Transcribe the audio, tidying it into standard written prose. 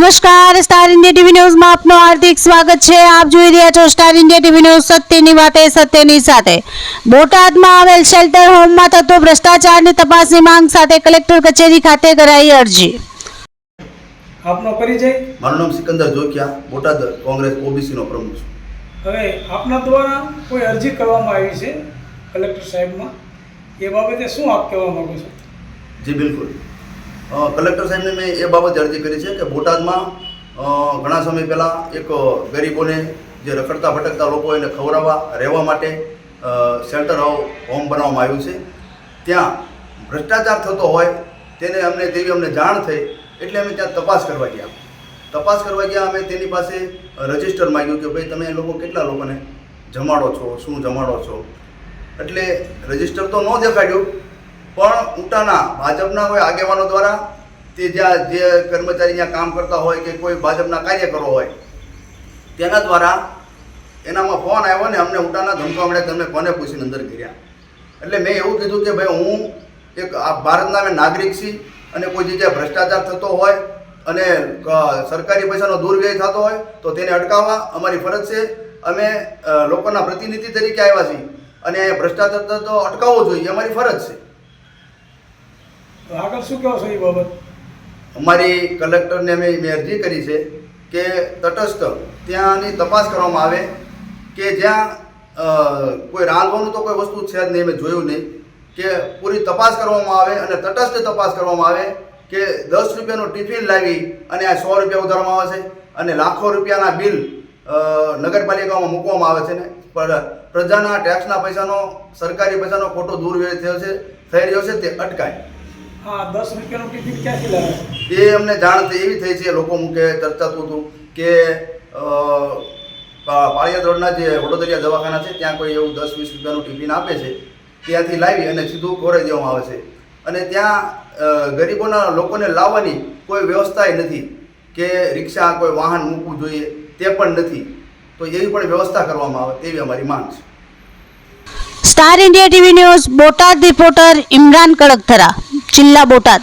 નમસ્કાર, star India TV ન્યૂઝમાં આપનું હાર્દિક સ્વાગત છે। આપ જોઈ રહ્યા છો સ્ટાર ઇન્ડિયા ટીવી ન્યૂઝ, સત્યની વાતે સત્યની સાથે। બોટાદમાં આવેલ શેલ્ટર હોમમાં થતો ભ્રષ્ટાચારની તપાસની માંગ સાથે કલેક્ટર કચેરી ખાતે કરાઈ અરજી। આપનો પરિચય? મારું નામ સિકંદર જોકિયા, બોટાદ કોંગ્રેસ ઓબીસી નો પ્રમુખ છું। હવે આપના દ્વારા કોઈ અરજી કરવામાં આવી છે કલેક્ટર સાહેબમાં, એ બાબતે શું આપ કહેવા માંગો છો? જી બિલકુલ, કલેક્ટર સાહેબને મેં એ બાબતે અરજી કરી છે કે બોટાદમાં ઘણા સમય પહેલાં એક ગરીબોને, જે રખડતા ભટકતા લોકો એને ખવડાવવા રહેવા માટે શેલ્ટર હોમ બનાવવામાં આવ્યું છે। ત્યાં ભ્રષ્ટાચાર થતો હોય તેવી અમને જાણ થઈ, એટલે અમે ત્યાં તપાસ કરવા ગયા। અમે તેની પાસે રજિસ્ટર માંગ્યું કે ભાઈ તમે લોકો કેટલા લોકોને જમાડો છો, શું જમાડો છો? એટલે રજિસ્ટર તો ન દેખાડ્યું, પણ ઊંટાના ભાજપના કોઈ આગેવાનો દ્વારા તે જ્યાં જે કર્મચારી ત્યાં કામ કરતા હોય કે કોઈ ભાજપના કાર્યકરો હોય તેના દ્વારા એનામાં ફોન આવ્યો ને અમને ઊંટાના ધમકાવા મળ્યા, તમે કોને પૂછીને અંદર કર્યા? એટલે મેં એવું કીધું કે ભાઈ હું એક આ ભારતના અમે નાગરિક છીએ, અને કોઈ જગ્યાએ ભ્રષ્ટાચાર થતો હોય અને સરકારી પૈસાનો દુર્વ્યય થતો હોય તો તેને અટકાવવા અમારી ફરજ છે। અમે લોકોના પ્રતિનિધિ તરીકે આવ્યા છીએ, અને ભ્રષ્ટાચાર થતો અટકાવવો જોઈએ, અમારી ફરજ છે। આગળ શું કહો છો એ બાબત? અમારી કલેક્ટરને મેં અરજી કરી છે કે તટસ્થ ત્યાંની તપાસ કરવામાં આવે, કે જ્યાં કોઈ રાંધવાનું તો કોઈ વસ્તુ છે જ નહીં, મેં જોયું નહીં, કે પૂરી તપાસ કરવામાં આવે અને તટસ્થ તપાસ કરવામાં આવે કે 10 રૂપિયાનું ટિફિન લાવી અને આ 100 રૂપિયા ઉધારવામાં આવે છે, અને લાખો રૂપિયાના બિલ નગરપાલિકામાં મૂકવામાં આવે છે ને પ્રજાના ટેક્સના પૈસાનો, સરકારી પૈસાનો ખોટો દુર્વ્યય થઈ રહ્યો છે, તે અટકાય। હા, 10 રૂપિયાનું ટિકિટ ક્યાંથી લાવે? એ અમને જાણ એવી થઈ છે, લોકો મુખે ચર્ચાતું હતું કે પાળિયાદ રોડના જે વડોદરિયા દવાખાના છે ત્યાં કોઈ એવું 10-20 રૂપિયાનું ટિફિન આપે છે, ત્યાંથી લાવી અને સીધું ખોરાઈ દેવામાં આવે છે, અને ત્યાં ગરીબોના લોકોને લાવવાની કોઈ વ્યવસ્થા નથી, કે રિક્ષા કોઈ વાહન મૂકવું જોઈએ તે પણ નથી, તો એવી પણ વ્યવસ્થા કરવામાં આવે તેવી અમારી માંગ છે। Star India TV news Botad, reporter Imran Kadakthara, જિલ્લા બોટાદ।